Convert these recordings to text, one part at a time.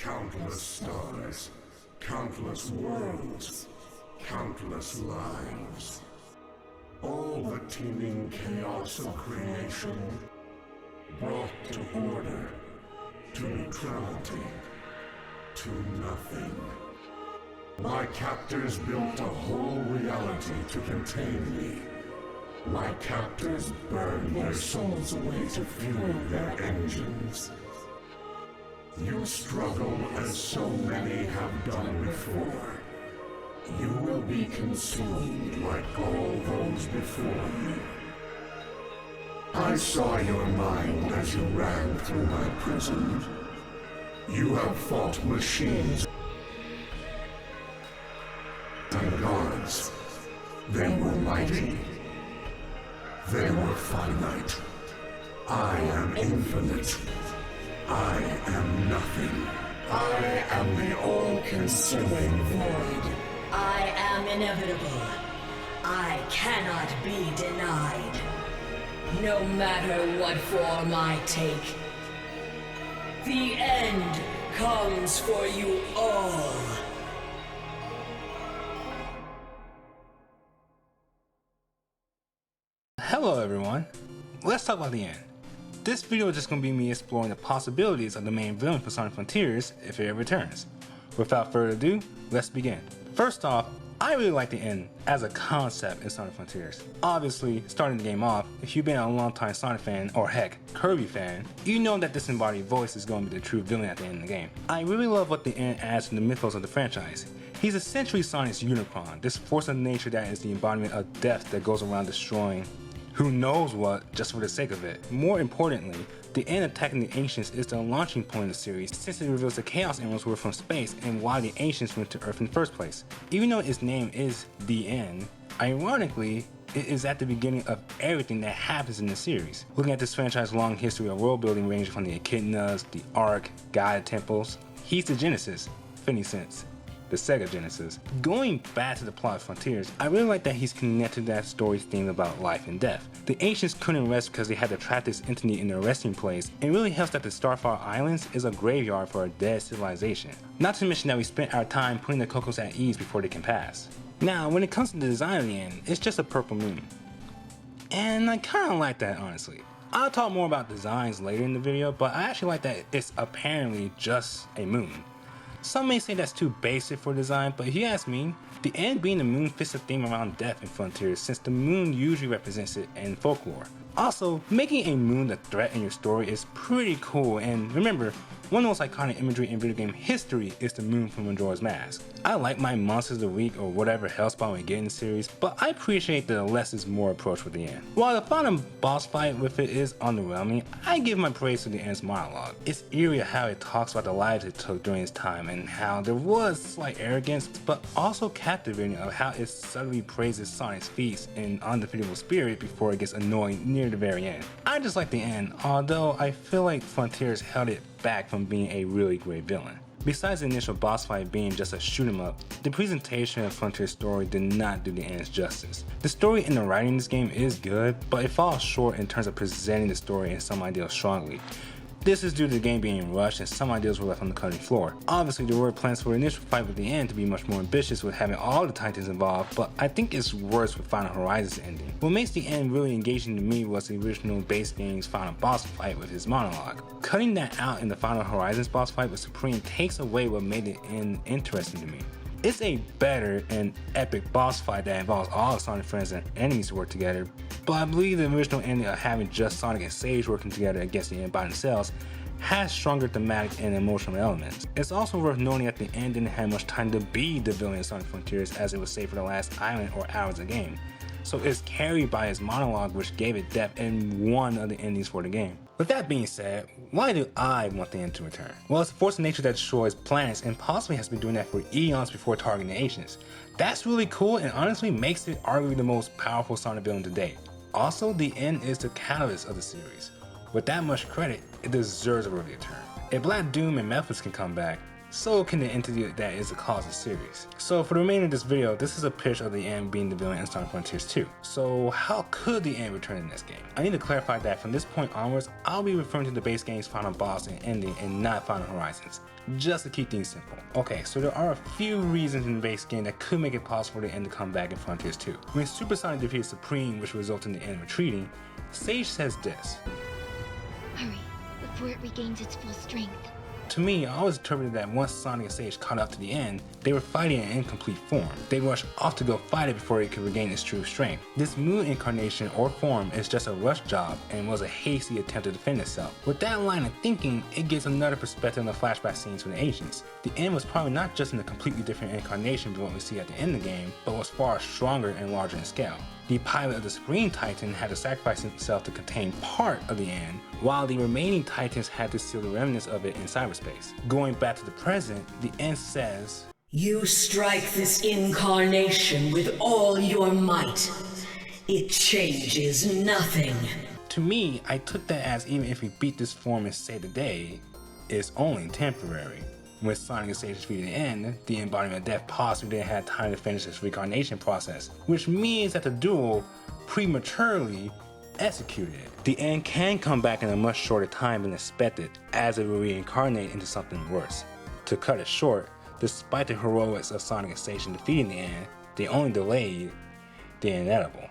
Countless stars, countless worlds, countless lives. All the teeming chaos of creation brought to order, to neutrality, to nothing. My captors built a whole reality to contain me. My captors burned their souls away to fuel their engines. You struggle as so many have done before. You will be consumed like all those before you. I saw your mind as you ran through my prison. You have fought machines and gods. They were mighty. They were finite. I am infinite. I am nothing. I am the all-consuming void. I am inevitable. I cannot be denied. No matter what form I take, the end comes for you all. Hello everyone, let's talk about the end. This video is just going to be me exploring the possibilities of the main villain for Sonic Frontiers if it ever returns. Without further ado, let's begin. First off, I really like the end as a concept in Sonic Frontiers. Obviously, starting the game off, if you've been a long-time Sonic fan, or heck, Kirby fan, you know that this embodied voice is going to be the true villain at the end of the game. I really love what the end adds to the mythos of the franchise. He's essentially Sonic's Unicron, this force of nature that is the embodiment of death that goes around destroying who knows what just for the sake of it. More importantly, the end attacking the Ancients is the launching point of the series, since it reveals the Chaos Emeralds were from space and why the Ancients went to Earth in the first place. Even though its name is The End, ironically, it is at the beginning of everything that happens in the series. Looking at this franchise's long history of world building ranging from the Echidnas, the Ark, Gaia Temples, he's the Genesis, if any sense. The Sega Genesis. Going back to the plot of Frontiers, I really like that he's connected to that story's theme about life and death. The Ancients couldn't rest because they had to trap this entity in their resting place, and it really helps that the Starfire Islands is a graveyard for a dead civilization. Not to mention that we spent our time putting the Cocos at ease before they can pass. Now, when it comes to the design of the end, it's just a purple moon. And I kinda like that, honestly. I'll talk more about designs later in the video, but I actually like that it's apparently just a moon. Some may say that's too basic for design, but if you ask me, the end being the moon fits the theme around death in Frontiers, since the moon usually represents it in folklore. Also, making a moon the threat in your story is pretty cool, and remember, one of the most iconic imagery in video game history is the moon from Majora's Mask. I like my Monsters of the Week or whatever hellspawn we get in the series, but I appreciate the less is more approach with the end. While the final boss fight with it is underwhelming, I give my praise to the end's monologue. It's eerie how it talks about the lives it took during its time and how there was slight arrogance, but also captivating of how it subtly praises Sonic's feats and undefeatable spirit before it gets annoying near the very end. I just like the end, although I feel like Frontiers held it back from being a really great villain. Besides the initial boss fight being just a shoot 'em up, the presentation of Frontier's story did not do the end's justice. The story and the writing in this game is good, but it falls short in terms of presenting the story and some ideas strongly. This is due to the game being rushed and some ideas were left on the cutting floor. Obviously, there were plans for the initial fight with the end to be much more ambitious with having all the Titans involved, but I think it's worse with Final Horizons ending. What makes the end really engaging to me was the original base game's final boss fight with his monologue. Cutting that out in the Final Horizons boss fight with Supreme takes away what made the end interesting to me. It's a better and epic boss fight that involves all the Sonic friends and enemies to work together, but I believe the original ending of having just Sonic and Sage working together against the end by themselves has stronger thematic and emotional elements. It's also worth noting that the end didn't have much time to be the villain in Sonic Frontiers as it was saved for the last island or hours of the game. So it's carried by his monologue, which gave it depth in one of the endings for the game. With that being said, why do I want the end to return? Well, it's a force of nature that destroys planets and possibly has been doing that for eons before targeting the Ancients. That's really cool and honestly makes it arguably the most powerful Sonic villain to date. Also, the end is the catalyst of the series. With that much credit, it deserves a worthy return. If Black Doom and Memphis can come back, so can the entity that is the cause of the series. So for the remainder of this video, this is a pitch of the end being the villain in Sonic Frontiers 2. So how could the end return in this game? I need to clarify that from this point onwards, I'll be referring to the base game's final boss and ending and not Final Horizons, just to keep things simple. Okay, so there are a few reasons in the base game that could make it possible for the end to come back in Frontiers 2. When Super Sonic defeated Supreme, which resulted in the end retreating, Sage says this. Hurry, before it regains its full strength. To me, I always interpreted that once Sonic and Sage caught up to the end, they were fighting in incomplete form. They rushed off to go fight it before it could regain its true strength. This moon incarnation or form is just a rush job and was a hasty attempt to defend itself. With that line of thinking, it gives another perspective on the flashback scenes from the ancients. The end was probably not just in a completely different incarnation than what we see at the end of the game, but was far stronger and larger in scale. The pilot of the Supreme Titan had to sacrifice himself to contain part of the end, while the remaining Titans had to seal the remnants of it in cyberspace. Going back to the present, the end says, You strike this incarnation with all your might. It changes nothing. To me, I took that as even if we beat this form and save the day, it's only temporary. When Sonic and Sage defeated the end, the embodiment of death possibly didn't have time to finish its reincarnation process, which means that the duel prematurely executed it. The end can come back in a much shorter time than expected, as it will reincarnate into something worse. To cut it short, despite the heroics of Sonic and Sage in defeating the end, they only delayed the inevitable.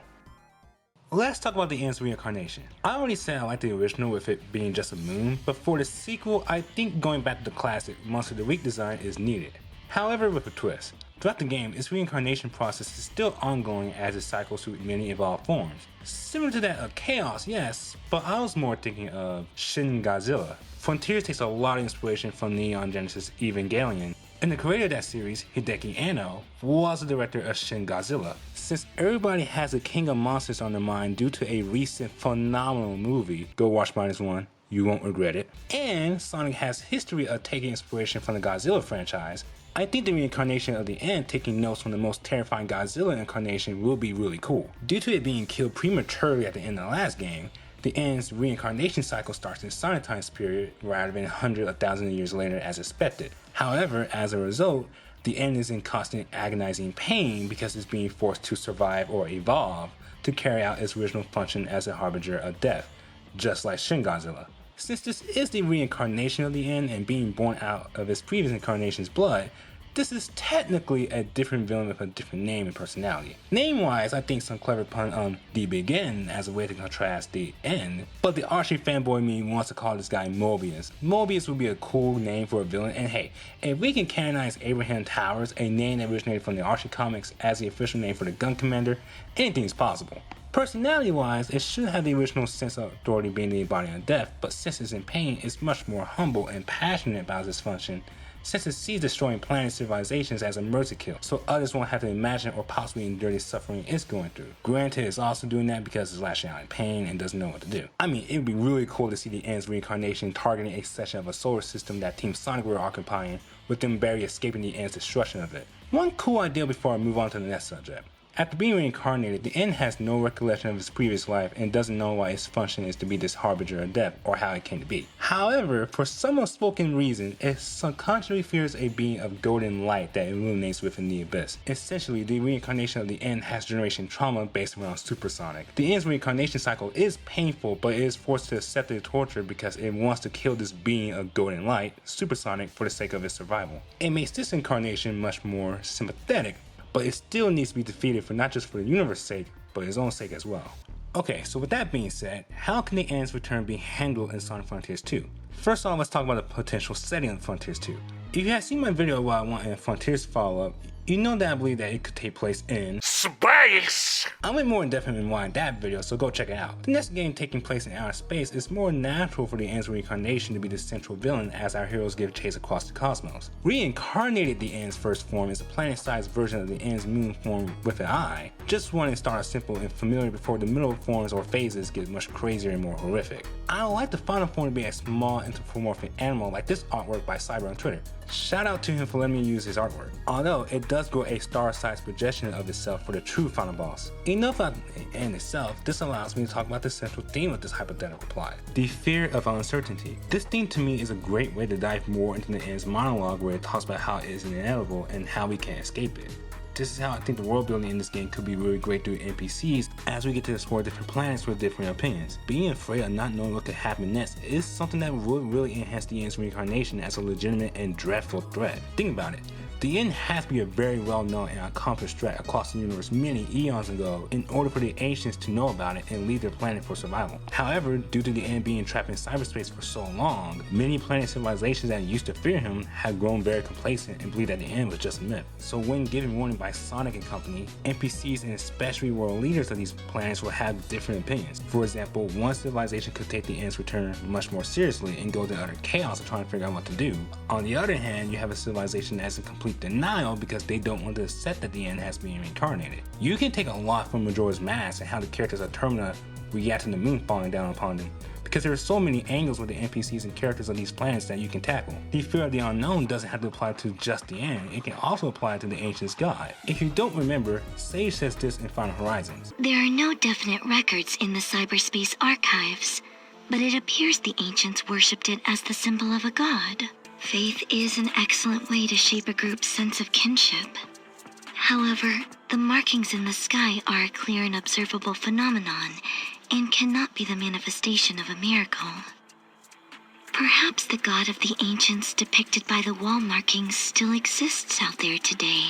Let's talk about the end's reincarnation. I already said I like the original with it being just a moon, but for the sequel, I think going back to the classic Monster of the Week design is needed. However, with a twist. Throughout the game, its reincarnation process is still ongoing as it cycles through many evolved forms. Similar to that of Chaos, yes, but I was more thinking of Shin Godzilla. Frontiers takes a lot of inspiration from Neon Genesis Evangelion, and the creator of that series, Hideki Anno, was the director of Shin Godzilla. Since everybody has a king of monsters on their mind due to a recent phenomenal movie, go watch -1, you won't regret it, and Sonic has history of taking inspiration from the Godzilla franchise, I think the reincarnation of the end taking notes from the most terrifying Godzilla incarnation will be really cool. Due to it being killed prematurely at the end of the last game, the end's reincarnation cycle starts in Sonic Time's period rather than hundreds of thousands of years later as expected. However, as a result, the end is in constant agonizing pain because it's being forced to survive or evolve to carry out its original function as a harbinger of death, just like Shin Godzilla. Since this is the reincarnation of the end and being born out of its previous incarnation's blood, this is technically a different villain with a different name and personality. Name-wise, I think some clever pun on the begin as a way to contrast the end, but the Archie fanboy meme wants to call this guy Mobius. Mobius would be a cool name for a villain, and hey, if we can canonize Abraham Towers, a name that originated from the Archie comics, as the official name for the gun commander, anything's possible. Personality-wise, it should have the original sense of authority being the embodiment of death, but since it's in pain, it's much more humble and passionate about its function, since it sees destroying planet civilizations as a mercy kill, so others won't have to imagine or possibly endure the suffering it's going through. Granted, it's also doing that because it's lashing out in pain and doesn't know what to do. I mean, it would be really cool to see the end's reincarnation targeting a section of a solar system that Team Sonic were occupying, with them barely escaping the end's destruction of it. One cool idea before I move on to the next subject. After being reincarnated, the end has no recollection of its previous life and doesn't know why its function is to be this harbinger of death or how it came to be. However, for some unspoken reason, it subconsciously fears a being of golden light that illuminates within the abyss. Essentially, the reincarnation of the end has generation trauma based around Supersonic. The end's reincarnation cycle is painful, but it is forced to accept the torture because it wants to kill this being of golden light, Supersonic, for the sake of its survival. It makes this incarnation much more sympathetic, but it still needs to be defeated for not just for the universe's sake, but its own sake as well. Okay, so with that being said, how can the end's return be handled in Sonic Frontiers 2? First off, let's talk about the potential setting of Frontiers 2. If you have seen my video of what I want in Frontiers follow-up, you know that I believe that it could take place in space! I went more in depth in why in that video, so go check it out. The next game taking place in outer space is more natural for the end's reincarnation to be the central villain as our heroes give chase across the cosmos. Reincarnated the end's first form is a planet-sized version of the end's moon form with an eye. Just one and start simple and familiar before the middle forms or phases get much crazier and more horrific. I would like the final form to be a small anthropomorphic animal like this artwork by Cyber on Twitter. Shout out to him for letting me use his artwork. Although it does grow a star-sized projection of itself for the true final boss. Enough about the end itself, this allows me to talk about the central theme of this hypothetical plot, the fear of uncertainty. This theme to me is a great way to dive more into the end's monologue, where it talks about how it is inevitable and how we can't escape it. This is how I think the world building in this game could be really great through NPCs as we get to explore different planets with different opinions. Being afraid of not knowing what could happen next is something that would really enhance the end's reincarnation as a legitimate and dreadful threat. Think about it. The end has to be a very well-known and accomplished threat across the universe many eons ago in order for the ancients to know about it and leave their planet for survival. However, due to the end being trapped in cyberspace for so long, many planet civilizations that used to fear him have grown very complacent and believe that the end was just a myth. So when given warning by Sonic and company, NPCs and especially world leaders of these planets will have different opinions. For example, one civilization could take the end's return much more seriously and go to utter chaos to try and figure out what to do. On the other hand, you have a civilization that's in complete denial because they don't want to accept that the end has been reincarnated. You can take a lot from Majora's Mask and how the characters of Termina react to the moon falling down upon them, because there are so many angles with the NPCs and characters of these planets that you can tackle. The fear of the unknown doesn't have to apply to just the end, it can also apply to the Ancient's God. If you don't remember, Sage says this in Final Horizons. There are no definite records in the cyberspace archives, but it appears the ancients worshipped it as the symbol of a god. Faith is an excellent way to shape a group's sense of kinship. However, the markings in the sky are a clear and observable phenomenon and cannot be the manifestation of a miracle. Perhaps the god of the ancients depicted by the wall markings still exists out there today.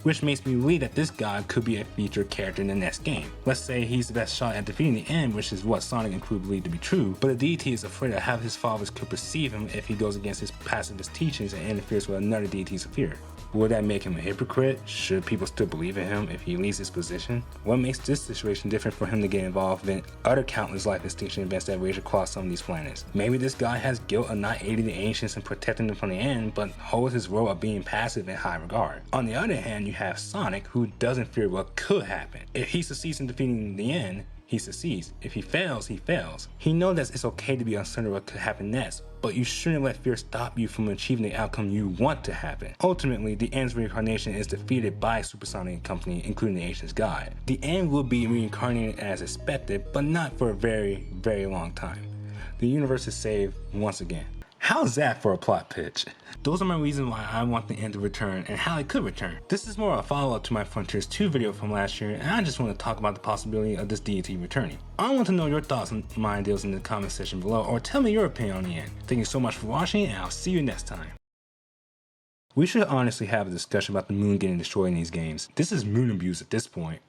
Which makes me believe that this god could be a featured character in the next game. Let's say he's the best shot at defeating the end, which is what Sonic and crew believe to be true, but the deity is afraid of how his followers could perceive him if he goes against his pacifist teachings and interferes with another deity's affair. Will that make him a hypocrite? Should people still believe in him if he leaves his position? What makes this situation different for him to get involved in other countless life extinction events that rage across some of these planets? Maybe this guy has guilt of not aiding the ancients and protecting them from the end, but holds his role of being passive in high regard. On the other hand, you have Sonic, who doesn't fear what could happen. If he succeeds in defeating the end, he succeeds. If he fails, he fails. He knows that it's okay to be uncertain what could happen next, but you shouldn't let fear stop you from achieving the outcome you want to happen. Ultimately, the end's reincarnation is defeated by Supersonic and company, including the Ancient's God. The end will be reincarnated as expected, but not for a very, very long time. The universe is saved once again. How's that for a plot pitch? Those are my reasons why I want the end to return and how it could return. This is more a follow-up to my Frontiers 2 video from last year, and I just want to talk about the possibility of this deity returning. I want to know your thoughts on my ideas in the comment section below, or tell me your opinion on the end. Thank you so much for watching, and I'll see you next time. We should honestly have a discussion about the moon getting destroyed in these games. This is moon abuse at this point.